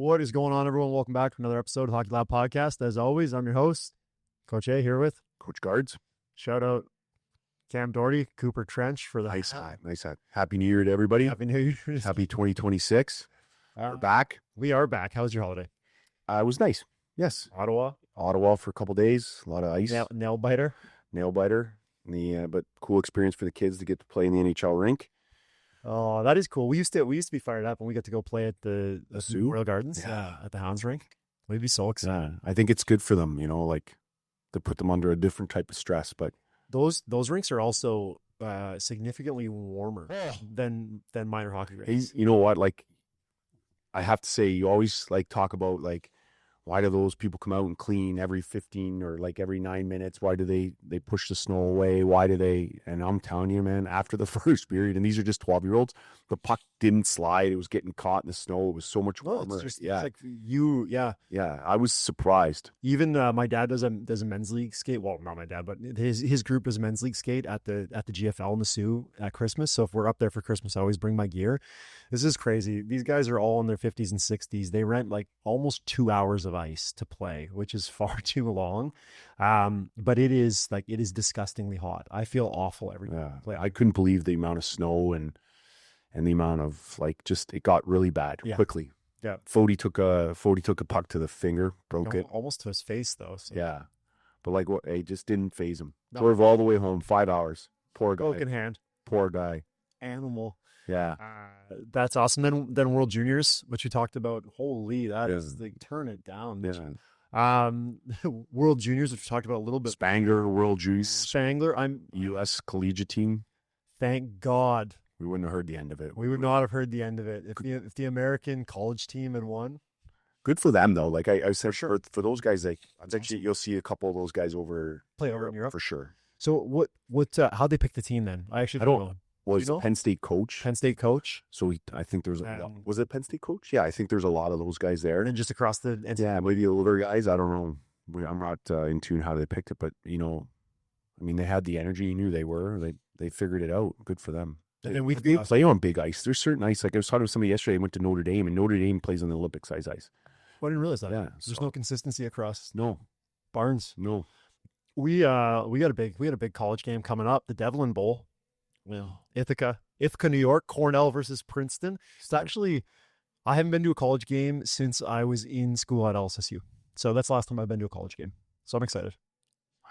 What is going on, everyone? Welcome back to another episode of Hockey Lab Podcast. As always, I'm your host, Coach A, here with Coach Gards. shout out Cam Doherty, Cooper Trench for the Nice hat. Happy New Year to everybody. Happy New Year. Happy 2026. We're back. We are back. How was your holiday? It was nice. Yes. Ottawa for a couple days. A lot of ice. Nail biter. Nail biter. But cool experience for the kids to get to play in the NHL rink. Oh, that is cool. We used to be fired up when we got to go play at the Zoo? Royal Gardens. Yeah. At the Hounds Rink. We'd be so excited. Yeah, I think it's good for them, like to put them under a different type of stress. But Those rinks are also significantly warmer than minor hockey rinks. you know what? Like, I have to say, you always talk about why do those people come out and clean every 15 or every 9 minutes? Why do they push the snow away? Why do they? And I'm telling you, man, after the first period, and these are just 12-year-olds, the puck didn't slide. It was getting caught in the snow. It was so much warmer. It's like Yeah, I was surprised. Even my dad does a men's league skate. Well, not my dad, but his group does a men's league skate at the GFL in the Sioux at Christmas. So if we're up there for Christmas, I always bring my gear. This is crazy. These guys are all in their 50s and 60s. They rent almost 2 hours of ice to play, which is far too long. But it is disgustingly hot. I feel awful every time I play. I couldn't believe the amount of snow and the amount of it got really bad quickly. Yeah. Fody took a puck to the finger, broke it. Almost to his face though. So. Yeah. But it just didn't phase him. No. Drove all the way home, 5 hours. Poor guy. Broken hand. Poor guy. Animal. Yeah. That's awesome. Then World Juniors, which you talked about. Holy, that is turn it down. Yeah. World Juniors, which we talked about a little bit. Spangler, World Juice. Spangler, U.S. collegiate team. Thank God. We wouldn't have heard the end of it. We would not have heard the end of it if the American college team had won. Good for them though. I said, sure. For those guys, you'll see a couple of those guys play over in Europe for sure. So how'd they pick the team then? I don't know. Was Penn State coach? Penn State coach. So I think there's was it Penn State coach? Yeah, I think there's a lot of those guys there. And just across the yeah, maybe older guys. I don't know. I'm not in tune how they picked it, but they had the energy. You knew they were. They figured it out. Good for them. And then they play on big ice. There's certain ice. I was talking to somebody yesterday. I went to Notre Dame, and Notre Dame plays on the Olympic size ice. Well, I didn't realize that. Yeah, there's no consistency across. No Barnes. No. We had a big college game coming up, the Devlin Bowl. Well, Ithaca, New York, Cornell versus Princeton. It's actually, I haven't been to a college game since I was in school at LSSU. So that's the last time I've been to a college game. So I'm excited.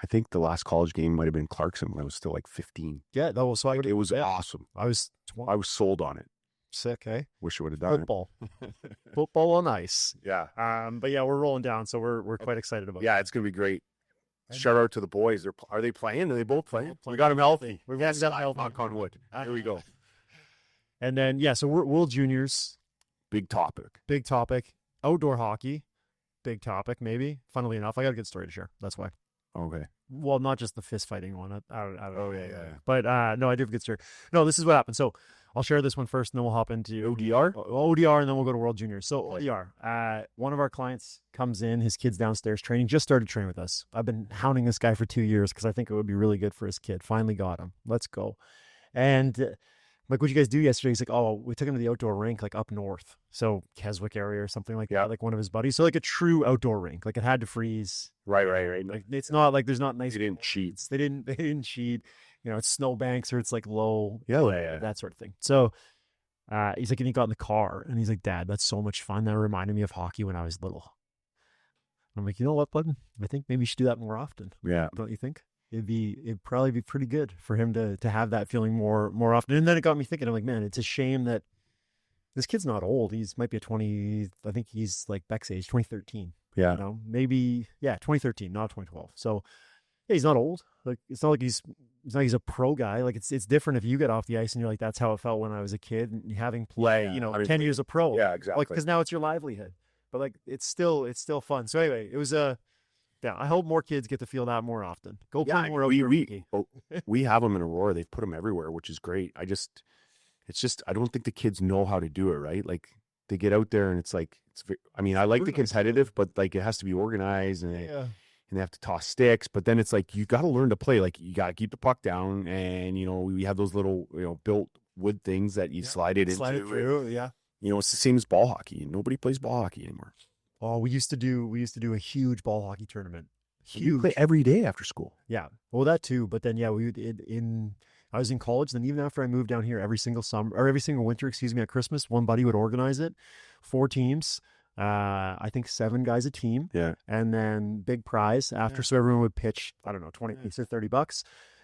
I think the last college game might have been Clarkson when I was still 15. Yeah, that was it was awesome. I was sold on it. Sick, eh? Wish I would have done football. Football on ice. Yeah. But yeah, we're rolling down, so we're quite excited about it. Yeah, it's gonna be great. Shout out to the boys. Are they playing? Are they both playing? We got them healthy. We got them healthy. Knock on wood. Here we go. And then so we're World Juniors. Big topic. Outdoor hockey. Big topic, maybe. Funnily enough, I got a good story to share. That's why. Okay. Well, not just the fist fighting one. I don't know. Oh yeah. But no, I do have a good story. No, this is what happened. So I'll share this one first, and then we'll hop into ODR, and then we'll go to World Juniors. So ODR, one of our clients comes in, his kid's downstairs training, just started training with us. I've been hounding this guy for 2 years because I think it would be really good for his kid. Finally got him. Let's go. And what'd you guys do yesterday? He's like, oh, we took him to the outdoor rink, up north. So Keswick area or something like that, one of his buddies. So a true outdoor rink. It had to freeze. Right. It's not there's not nice. They didn't cheat. They didn't cheat. It's snowbanks or it's low. Yeah. That sort of thing. So he's like, and he got in the car and he's like, Dad, that's so much fun. That reminded me of hockey when I was little. And I'm like, you know what, bud? I think maybe you should do that more often. Yeah. Don't you think? It'd probably be pretty good for him to have that feeling more often. And then it got me thinking, I'm like, man, it's a shame that this kid's not old. He's might be a 20, I think he's Beck's age, 2013. Yeah. Maybe, 2013, not 2012. So yeah, he's not old. It's not like he's a pro guy. It's different if you get off the ice and you're like, that's how it felt when I was a kid and having played, 10 years of pro. Yeah, exactly. Because now it's your livelihood. But it's still fun. So anyway, it was I hope more kids get to feel that more often. Go play more outdoor hockey. We have them in Aurora. They've put them everywhere, which is great. I don't think the kids know how to do it right. They get out there and it's I like the competitive, but it has to be organized and they have to toss sticks. But then it's you got to learn to play. You got to keep the puck down, and we have those little built wood things that you slide it into. Slide it through, yeah. You know, it's the same as ball hockey. Nobody plays ball hockey anymore. Oh, we used to do a huge ball hockey tournament. You play every day after school. Yeah. Well, that too. But then, yeah, I was in college. Then even after I moved down here, every single winter, at Christmas, one buddy would organize it. 4 teams. I think 7 guys a team. Yeah. And then big prize after. So everyone would pitch, I don't know, 20 or $30.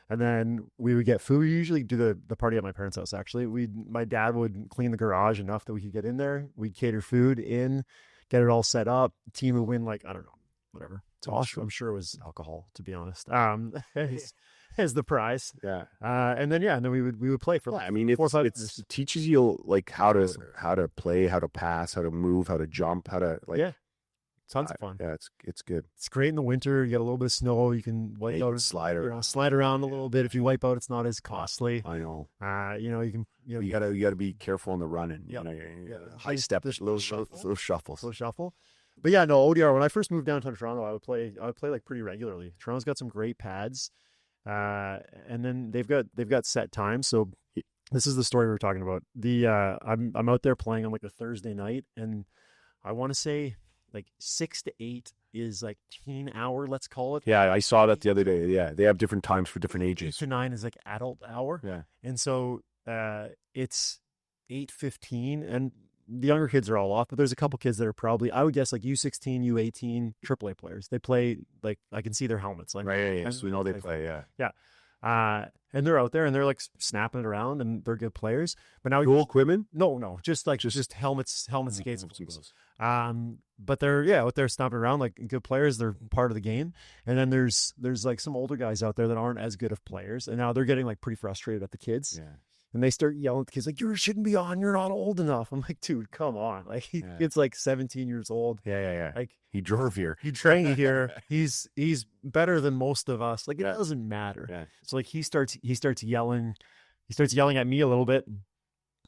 And then we would get food. We usually do the party at my parents' house, actually. My dad would clean the garage enough that we could get in there. We'd cater food in, get it all set up. The team would win, like, I don't know, whatever. It's awesome. I'm sure it was alcohol, to be honest. As the prize. Yeah. And then we would play for like 4 or 5 minutes. It teaches you like how to play, how to pass, how to move, how to jump, how to tons of fun. Yeah, it's good. It's great in the winter. You get a little bit of snow. You can wipe out, slide around a little bit. If you wipe out, it's not as costly. I know. You gotta be careful on the running. Yep. High step, little shuffles. Little shuffle. But yeah, no, ODR, when I first moved downtown Toronto, I would play like pretty regularly. Toronto's got some great pads. And then they've got set times. So this is the story we were talking about. I'm out there playing on like a Thursday night, and I want to say like 6 to 8 is like teen hour, let's call it. Yeah, I saw that the other day. Yeah, they have different times for different ages. 8 to 9 is like adult hour. Yeah. And so it's 8:15, and the younger kids are all off, but there's a couple kids that are probably, I would guess, like U16, U18, AAA players. They play, like, I can see their helmets. Like, right, yeah. So we know they play, yeah. Yeah. And they're out there, and they're, like, snapping it around, and they're good players. But now... Dual equipment? No. Just helmets, skates, and gloves. But they're, out there snapping around, like, good players. They're part of the game. And then there's like, some older guys out there that aren't as good of players, and now they're getting, like, pretty frustrated at the kids. Yeah. And they start yelling at the kids, like, you shouldn't be on. You're not old enough. I'm like, dude, come on. Like, it's like 17 years old. Yeah. Like, he drove here. He trained here. He's better than most of us. Like, it doesn't matter. Yeah. So, like, he starts yelling. He starts yelling at me a little bit.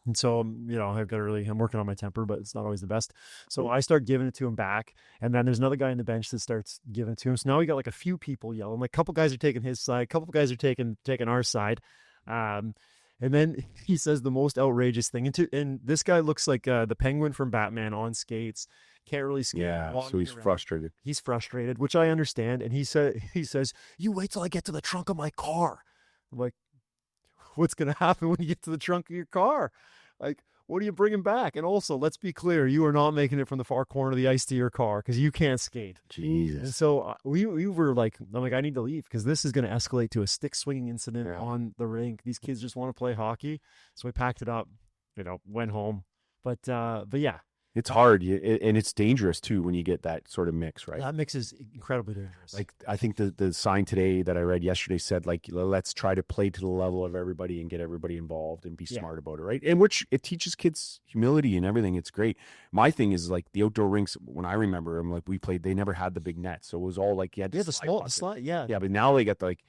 And so, I'm working on my temper, but it's not always the best. So I start giving it to him back. And then there's another guy on the bench that starts giving it to him. So now we got like a few people yelling. Like, a couple guys are taking his side. A couple guys are taking our side. And then he says the most outrageous thing. And this guy looks like the Penguin from Batman on skates. Can't really skate. Yeah, so he's frustrated. He's frustrated, which I understand. And he says, you wait till I get to the trunk of my car. I'm like, what's going to happen when you get to the trunk of your car? Like, what are you bringing back? And also, let's be clear, you are not making it from the far corner of the ice to your car because you can't skate. Jesus. And so we were like, I'm like, I need to leave because this is going to escalate to a stick swinging incident on the rink. These kids just want to play hockey. So we packed it up, went home. But yeah. It's hard, and it's dangerous, too, when you get that sort of mix, right? That mix is incredibly dangerous. Like, I think the sign today that I read yesterday said, like, let's try to play to the level of everybody and get everybody involved and be smart about it, right? And which it teaches kids humility and everything. It's great. My thing is, like, the outdoor rinks, when I remember them, like, we played, they never had the big net. So it was all, like, you had the slide. Yeah, but now they got, like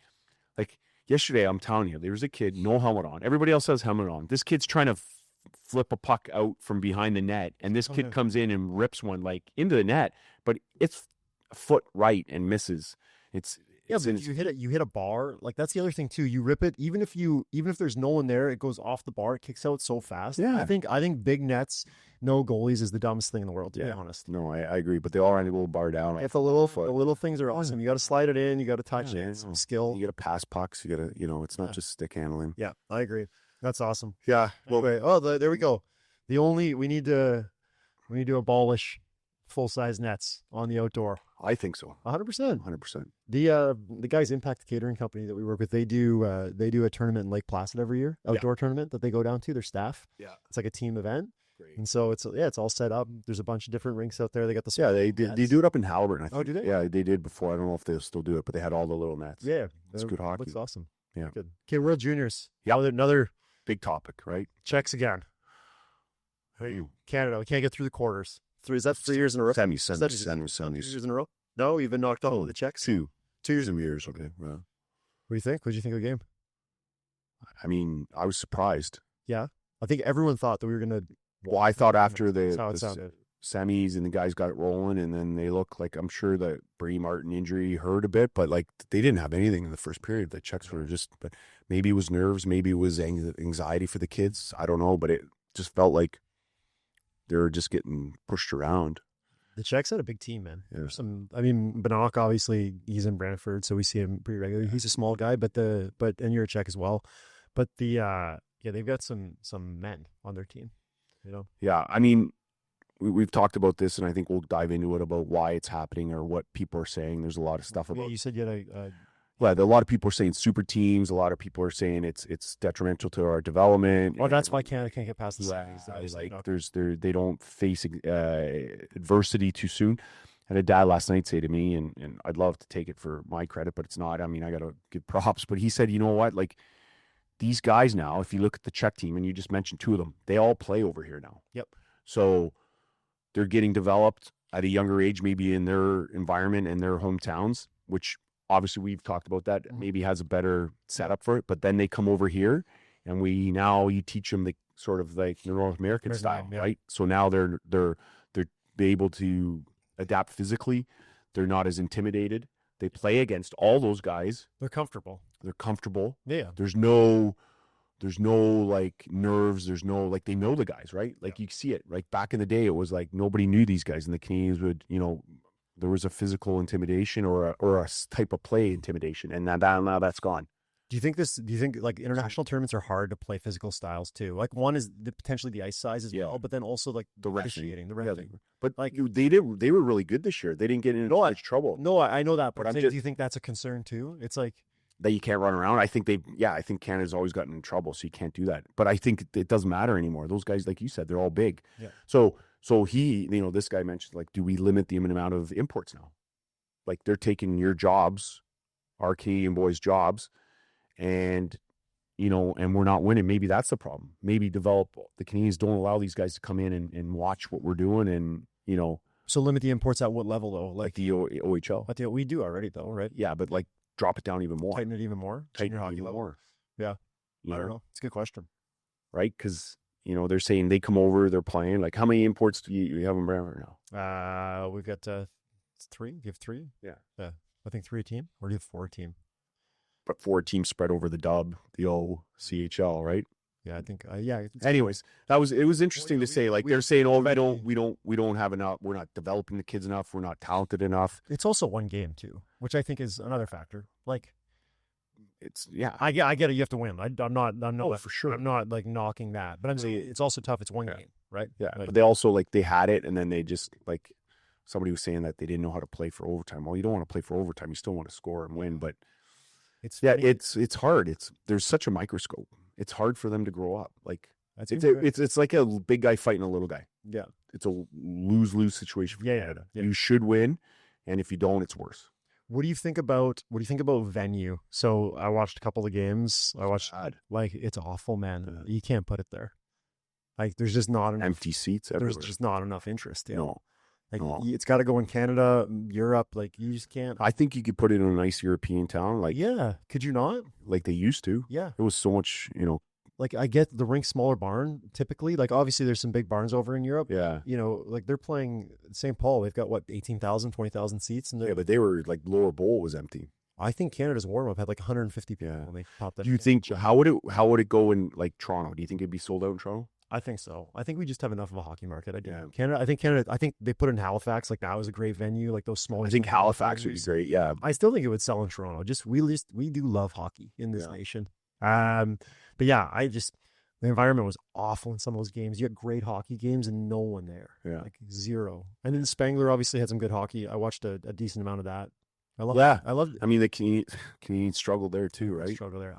yesterday, I'm telling you, there was a kid, no helmet on. Everybody else has helmet on. This kid's trying to flip a puck out from behind the net, and this kid comes in and rips one like into the net, but it's a foot right and misses. But you hit a bar. Like, that's the other thing too. You rip it, even if there's no one there, it goes off the bar, it kicks out so fast. Yeah. I think big nets, no goalies is the dumbest thing in the world, to be honest. No, I agree, but they all run a little bar down. If the little things are awesome. You got to slide it in, you got to touch it, some skill. You got to pass pucks, you got to, it's not just stick handling. Yeah, I agree. That's awesome. Yeah. Well, there we go. We need to abolish full-size nets on the outdoor. I think so. 100%. 100%. The guys Impact Catering Company that we work with, they do a tournament in Lake Placid every year, outdoor tournament that they go down to, their staff. Yeah. It's like a team event. Great. And so it's all set up. There's a bunch of different rinks out there. They got the they do it up in Haliburton, I think. Oh, do they? Yeah, they did before. I don't know if they'll still do it, but they had all the little nets. Yeah. It's good hockey. Looks awesome. Yeah. Good. Okay, World Juniors. Yeah. Another big topic, right? checks again. Hey, Canada, we can't get through the quarters. Is that 3 years in a row? Semis. 3 years in a row? No, you've been knocked off the checks. 2 years in years. Okay. Well, what do you think? What did you think of the game? I mean, I was surprised. Yeah, I think everyone thought that we were gonna. Well, I thought after the semis and the guys got it rolling, and then they look like, I'm sure that Brady Martin injury hurt a bit, but like they didn't have anything in the first period. The checks were but maybe it was nerves, maybe it was anxiety for the kids. I don't know, but it just felt like they're just getting pushed around. The Czechs had a big team, man. Yeah. Banach, obviously, he's in Brantford, so we see him pretty regularly. He's a small guy, and you're a Czech as well. But they've got some men on their team, you know? Yeah, I mean, we've talked about this, and I think we'll dive into it about why it's happening or what people are saying. There's a lot of stuff about. You said you had a lot of people are saying super teams. A lot of people are saying it's detrimental to our development. Well, that's why Canada can't get past the semis. They don't face adversity too soon. I had a dad last night say to me, and I'd love to take it for my credit, but it's not. I mean, I got to give props. But he said, you know what, like these guys now, if you look at the Czech team, and you just mentioned two of them, they all play over here now. Yep. So they're getting developed at a younger age, maybe in their environment and their hometowns, which obviously we've talked about that, maybe has a better setup for it. But then they come over here, and you teach them the sort of like the North American style, right? So now they're able to adapt physically. They're not as intimidated. They play against all those guys. They're comfortable. Yeah. There's no like nerves. There's no, like, they know the guys, right? Like you see it, right? Back in the day, it was like nobody knew these guys, and the Canadians would, there was a physical intimidation or a type of play intimidation, and now that's gone. Do you think like international tournaments are hard to play physical styles too? Like one is potentially the ice size as well, but then also like the officiating, the refing. Yeah, but like they were really good this year. They didn't get into much trouble. No, I know that, but do you think that's a concern too? It's like that you can't run around. I think Canada's always gotten in trouble, so you can't do that. But I think it doesn't matter anymore. Those guys, like you said, they're all big. Yeah. So he, this guy mentioned, like, do we limit the amount of imports now? Like, they're taking your jobs, our Canadian boys' jobs, and we're not winning. Maybe that's the problem. Maybe the Canadians don't allow these guys to come in and watch what we're doing, and So limit the imports at what level though? Like the OHL. But we do already though, right? Yeah, but like drop it down even more. Tighten it even more. Tighten it even more. Yeah. I don't know. It's a good question. Right? Because they're saying they come over, they're playing. Like, how many imports do you have in Brantford now? We've got 3. Do you have 3? Yeah. I think 3 a team, or do you have 4 a team? But 4 teams spread over the dub, the OCHL, right? Yeah, I think. Anyways, it was interesting to say. Like, they're saying, we don't have enough. We're not developing the kids enough. We're not talented enough. It's also one game too, which I think is another factor. Like, I get it. You have to win. I'm not for sure. I'm not like knocking that, but I'm saying it's also tough. It's one game, right? Yeah. But they also they had it, and then they just like somebody was saying that they didn't know how to play for overtime. Well, you don't want to play for overtime. You still want to score and win, but it's hard. There's such a microscope. It's hard for them to grow up. Like it's like a big guy fighting a little guy. Yeah. It's a lose-lose situation for Canada. Yeah. You should win, and if you don't, it's worse. What do you think about venue? So I watched a couple of games. It's awful, man. You can't put it there. Like, there's just not enough empty seats everywhere. There's just not enough interest. Yeah. No. It's got to go in Canada, Europe. Like, you just can't. I think you could put it in a nice European town. Like, yeah, could you not? Like they used to. Yeah, it was so much. Like, I get the rink smaller barn typically. Like, obviously there's some big barns over in Europe. Yeah, like they're playing St. Paul. They've got 18,000, 20,000 seats. And but they were like lower bowl was empty. I think Canada's warm up had like 150 people when they popped that. Do you think how would it go in like Toronto? Do you think it'd be sold out in Toronto? I think so. I think we just have enough of a hockey market. I do. Yeah. Canada. I think they put it in Halifax. Like, that was a great venue. Like those small. I think Halifax would be great. Yeah. I still think it would sell in Toronto. We do love hockey in this nation. But yeah, the environment was awful in some of those games. You had great hockey games and no one there. Yeah. Like, zero. And then Spangler obviously had some good hockey. I watched a decent amount of that. I loved it. I mean, the Canadians struggled there too, right? Struggled there.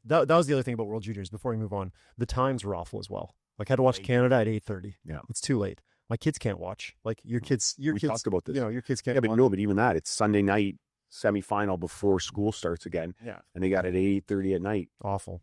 That was the other thing about World Juniors. Before we move on, the times were awful as well. Like, I had to watch Canada at 8:30. Yeah, it's too late. My kids can't watch. Like, your kids. We talked about this. Your kids can't. Yeah, but even that, it's Sunday night semifinal before school starts again. Yeah, and they got it at 8:30 at night. Awful.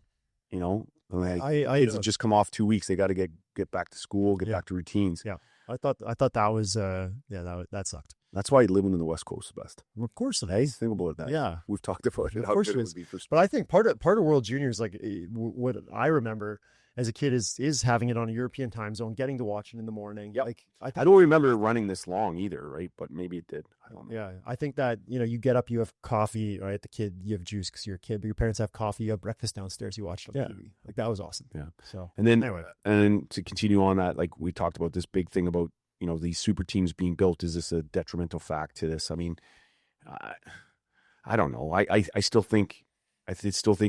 Kids have just come off 2 weeks. They got to get back to school, get back to routines. Yeah, I thought that was that sucked. That's why living in the West Coast is best. Of course it is. Think about that. Yeah, we've talked about it. Of course it is. But I think part of World Juniors, like what I remember, as a kid is having it on a European time zone, getting to watch it in the morning. Yep. Like I don't remember it running this long either, right? But maybe it did. I don't know. yeah, I think that, you get up, you have coffee, right? The kid, you have juice because you're a kid, but your parents have coffee, you have breakfast downstairs, you watch it on TV. Like that was awesome. Yeah. So And then, anyway, and to continue on that, like we talked about this big thing about, these super teams being built. Is this a detrimental fact to this? I mean, I don't know. I still think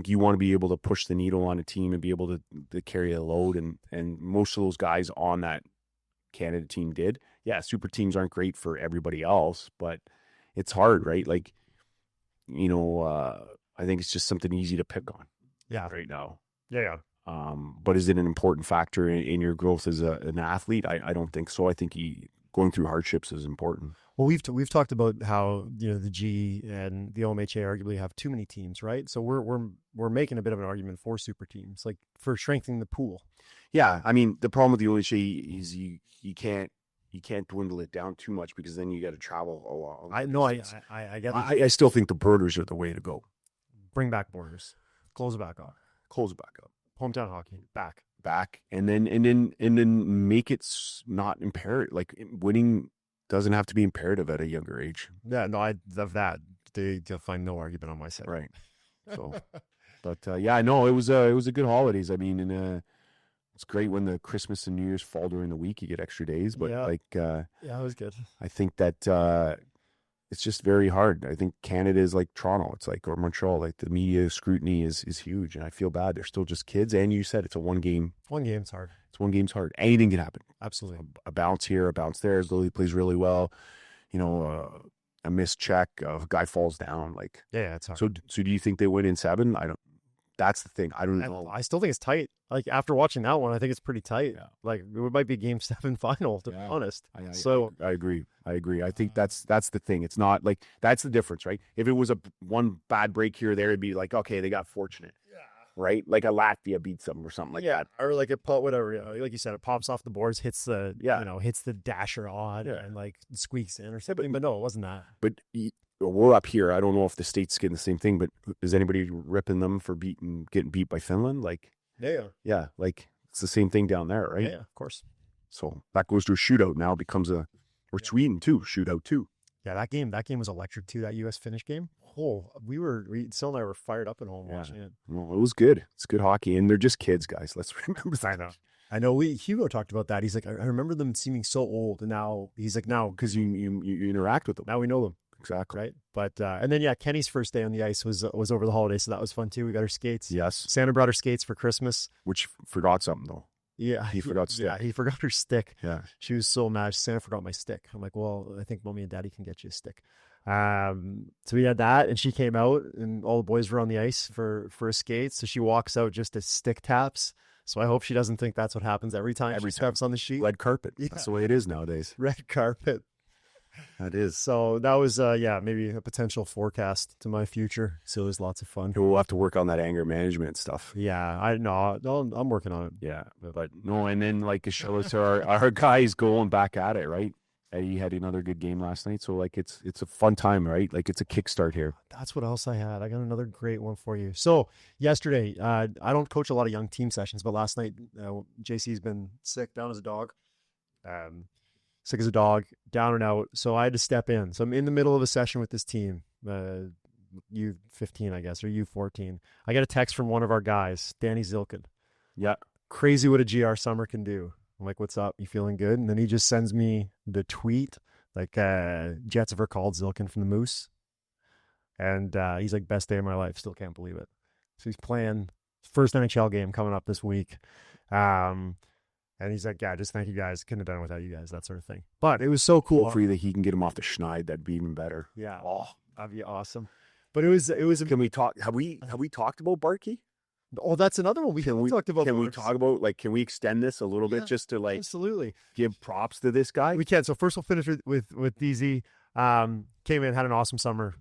you want to be able to push the needle on a team and be able to carry a load. And most of those guys on that Canada team did. Yeah, super teams aren't great for everybody else, but it's hard, right? Like, I think it's just something easy to pick on. yeah, Right now. yeah. But is it an important factor in your growth as an athlete? I don't think so. I think going through hardships is important. Well, we've talked about how the G and the OMHA arguably have too many teams, right? So we're making a bit of an argument for super teams, like for strengthening the pool. Yeah, I mean the problem with the OHA is you can't dwindle it down too much because then you got to travel a lot. I get it. I still think the Birders are the way to go. Bring back borders, close it back on, Close it back up, hometown hockey back, and then make it not imperative. Like winning doesn't have to be imperative at a younger age. Yeah, no, I love that. They'll find no argument on my side. Right. So, but yeah, no, it was a good holidays. I mean, and it's great when the Christmas and New Year's fall during the week. You get extra days, but Yeah. yeah, it was good. I think that it's just very hard. I think Canada is like Toronto. It's like, or Montreal. Like the media scrutiny is huge, and I feel bad. They're still just kids. And you said it's a one game's hard. It's one game's hard. Anything can happen. Absolutely. A bounce here, a bounce there. Goalie plays really well. A missed check, a guy falls down. Like Yeah, it's hard. so. Do you think they win in 7? I don't. That's the thing. I don't know. I still think it's tight. Like after watching that one, I think it's pretty tight. Yeah. Like it might be Game 7 final, to be honest. I agree. I think that's the thing. It's not like that's the difference, right? If it was one bad break here or there, it'd be like, okay, they got fortunate. Right? Like a Latvia beats them or something like that. Or like whatever, like you said, it pops off the boards, hits the hits the dasher odd and like squeaks in or something. But no, it wasn't that. But we're up here. I don't know if the States getting the same thing, but is anybody ripping them for getting beat by Finland? Like yeah, like it's the same thing down there, right? Yeah, of course. So that goes to a shootout now. Becomes or Sweden too, shootout too. Yeah, that game was electric too. That U.S. Finnish game. Oh, Sil and I were fired up at home watching it. Well, it was good. It's good hockey, and they're just kids, guys. Let's remember that. I know. Hugo talked about that. He's like, I remember them seeming so old, and now he's like, now because you interact with them. Now we know them exactly, right? But and then Kenny's first day on the ice was over the holidays, so that was fun too. We got her skates. Yes, Santa brought her skates for Christmas, which forgot something though. Yeah, he forgot stick. Yeah, he forgot her stick. Yeah, she was so mad. Santa forgot my stick. I'm like, well, I think Mommy and Daddy can get you a stick. So we had that, and she came out, and all the boys were on the ice for a skate. So she walks out just as stick taps. So I hope she doesn't think that's what happens every time she steps on the sheet. Red carpet. Yeah. That's the way it is nowadays. Red carpet. That is. So that was maybe a potential forecast to my future. So it was lots of fun. We'll have to work on that anger management stuff. Yeah, I'm working on it. Yeah, but no, and then like show us our guys going back at it, right? He had another good game last night, so like it's a fun time, right? Like it's a kickstart here. That's what else I had. I got another great one for you. So yesterday, I don't coach a lot of young team sessions, but last night JC's been sick, down as a dog, sick as a dog, down and out. So I had to step in. So I'm in the middle of a session with this team, U15, I guess, or U14. I get a text from one of our guys, Danny Zhilkin. Yeah, crazy what a GR summer can do. I'm like, what's up? You feeling good? And then he just sends me the tweet, like, Jets have recalled Zhilkin from the Moose. And he's like, best day of my life. Still can't believe it. So he's playing first NHL game coming up this week. And he's like, yeah, just thank you guys. Couldn't have done it without you guys, that sort of thing. But it was so cool. Hopefully that he can get him off the schneid. That'd be even better. Yeah. Oh, that'd be awesome. But it was. Can we talk? Have we talked about Barkey? Oh, that's another one we talked about. Can we talk about, like, can we extend this a little bit just to, like, absolutely give props to this guy? We can. So first we'll finish with DZ. Came in, had an awesome summer,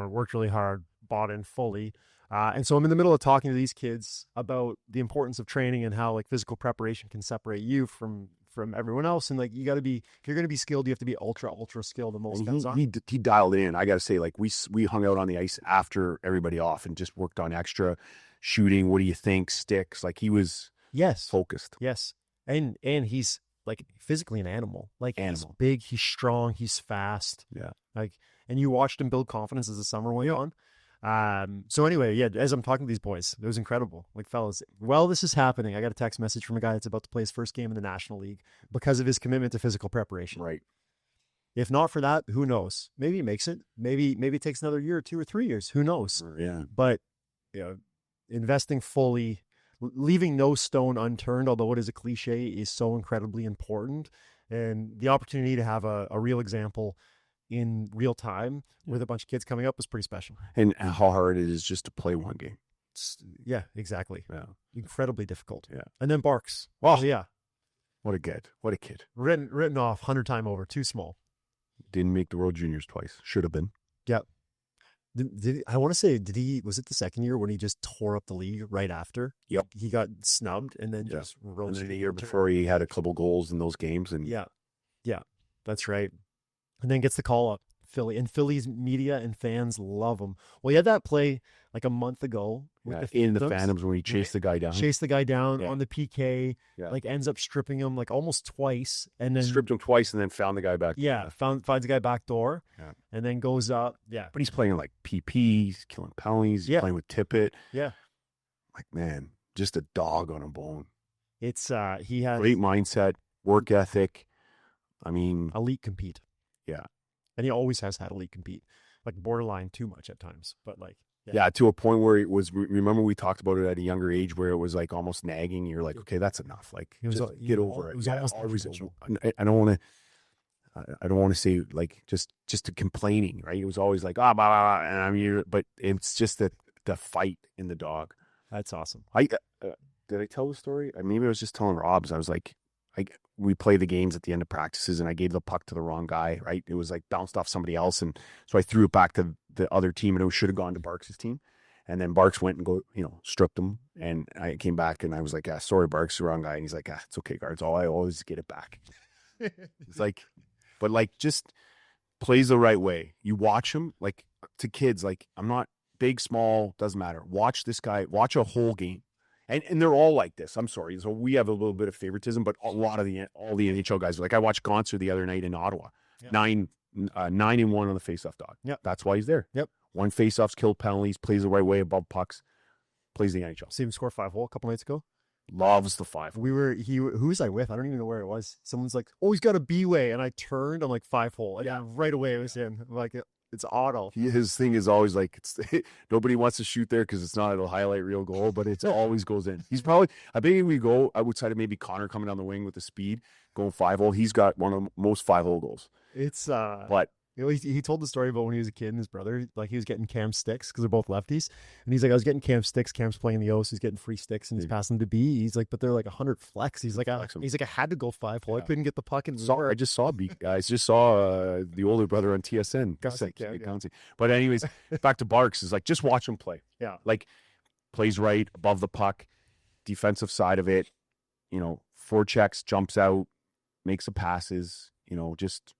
worked really hard, bought in fully. And so I'm in the middle of talking to these kids about the importance of training and how, like, physical preparation can separate you from everyone else. And, like, you got to be, if you're going to be skilled, you have to be ultra skilled. The most guys are. He dialed in. I got to say, like, we hung out on the ice after everybody off and just worked on extra. shooting. What do you think? Sticks. Like he was Yes. focused. Yes. And he's like physically an animal. Like he's Animal. big, he's strong, he's fast. Yeah. Like, and you watched him build confidence as the summer went on. So anyway, yeah, as I'm talking to these boys, it was incredible. Like, fellas, while this is happening, I got a text message from a guy that's about to play his first game in the National League because of his commitment to physical preparation. Right. If not for that, who knows? Maybe he makes it. Maybe it takes another year or 2 or 3 years. Who knows? Yeah. But investing fully, leaving no stone unturned, although it is a cliche, is so incredibly important. And the opportunity to have a real example in real time with a bunch of kids coming up was pretty special. And how hard it is just to play one game. Yeah, exactly. Yeah. Incredibly difficult. Yeah. And then Barks. Well, yeah. What a kid. What a kid. Written off 100 times over. Too small. Didn't make the World Juniors twice. Should have been. Yeah. I want to say, was it the second year when he just tore up the league right after? Yep. He got snubbed and then just rose. And then the year before he had a couple goals in those games. And yeah, that's right. And then gets the call up. Philly's media and fans love him. Well, he had that play like a month ago in the Phantoms when he chased the guy down. Chased the guy down on the PK. Yeah. Like ends up stripping him like almost twice, and then stripped him twice, and then found the guy back. Yeah, finds the guy back door. Yeah. And then goes up. Yeah, but he's playing like PP, he's killing penalties. He's playing with Tippett. Yeah, like man, just a dog on a bone. It's he has great mindset, work ethic. I mean, elite compete. Yeah. And he always has had elite compete, like borderline too much at times, but like, yeah, to a point where it was, remember we talked about it at a younger age where it was like almost nagging. You're like, okay, that's enough. Like, get over it. I don't want to say like, just to complaining, right? It was always like, blah, blah, blah, and I mean, but it's just the fight in the dog. That's awesome. Did I tell the story? Maybe I was just telling Robs. I was like, we play the games at the end of practices and I gave the puck to the wrong guy, right? It was like bounced off somebody else. And so I threw it back to the other team and it should have gone to Barks' team. And then Barks went and stripped him. And I came back and I was like, sorry, Barks, the wrong guy. And he's like, it's okay, Guards. I always get it back. It's like, but like just plays the right way. You watch him, like to kids, like I'm not big, small, doesn't matter. Watch this guy, watch a whole game. And they're all like this. I'm sorry. So we have a little bit of favoritism, but all the NHL guys are like, I watched Gonser the other night in Ottawa. Yeah. 9-1 on the faceoff dog. Yep. That's why he's there. Yep. One faceoffs, killed penalties, plays the right way above pucks, plays the NHL. See him score 5-hole a couple nights ago. Loves the 5. Who was I with? I don't even know where it was. Someone's like, he's got a B-way. And I turned, I'm like 5-hole. And right away it was him. I'm like, it's Otto. His thing is always like, nobody wants to shoot there because it's not a highlight reel goal, but it always goes in. He's probably, I think we go outside of maybe Connor coming down the wing with the speed, going 5-hole. He's got one of the most 5-hole goals. It's, but he told the story about when he was a kid and his brother, like he was getting Cam sticks because they're both lefties. And he's like, I was getting Cam sticks. Cam's playing the O, so he's getting free sticks and he's passing them to B. He's like, but they're like 100 flex. He's like, I had to go 5-hole. I couldn't get the puck. And I just saw B guys. Just saw the older brother on TSN. But anyways, back to Barks is like, just watch him play. Yeah. Like plays right above the puck, defensive side of it, forechecks, jumps out, makes the passes, just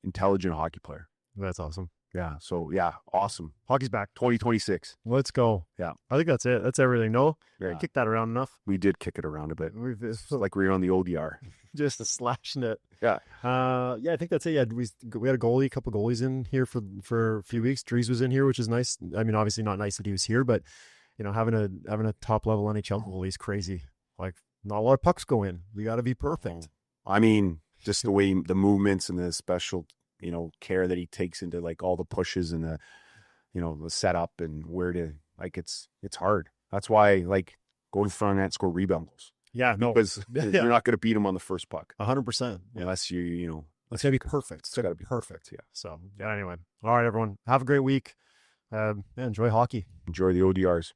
intelligent hockey player. That's awesome. Yeah. So yeah, awesome. Hockey's back. 2026. Let's go. Yeah. I think that's it. That's everything. No, kick that around enough. We did kick it around a bit. It's like we were on the ODR. Just slashing it. Yeah. I think that's it. Yeah. We had a couple goalies in here for a few weeks. Dries was in here, which is nice. I mean, obviously not nice that he was here, but having a top level NHL goalie is crazy. Like not a lot of pucks go in. We got to be perfect. I mean, just the way the movements and the special, care that he takes into like all the pushes and the, the setup and where to it's hard. That's why like go to front net, score rebound goals. Yeah, no, because you're not going to beat him on the first puck. 100%. Unless it's got to be perfect. It's got to be perfect. Yeah. So anyway, all right, everyone, have a great week. Enjoy hockey. Enjoy the ODRs.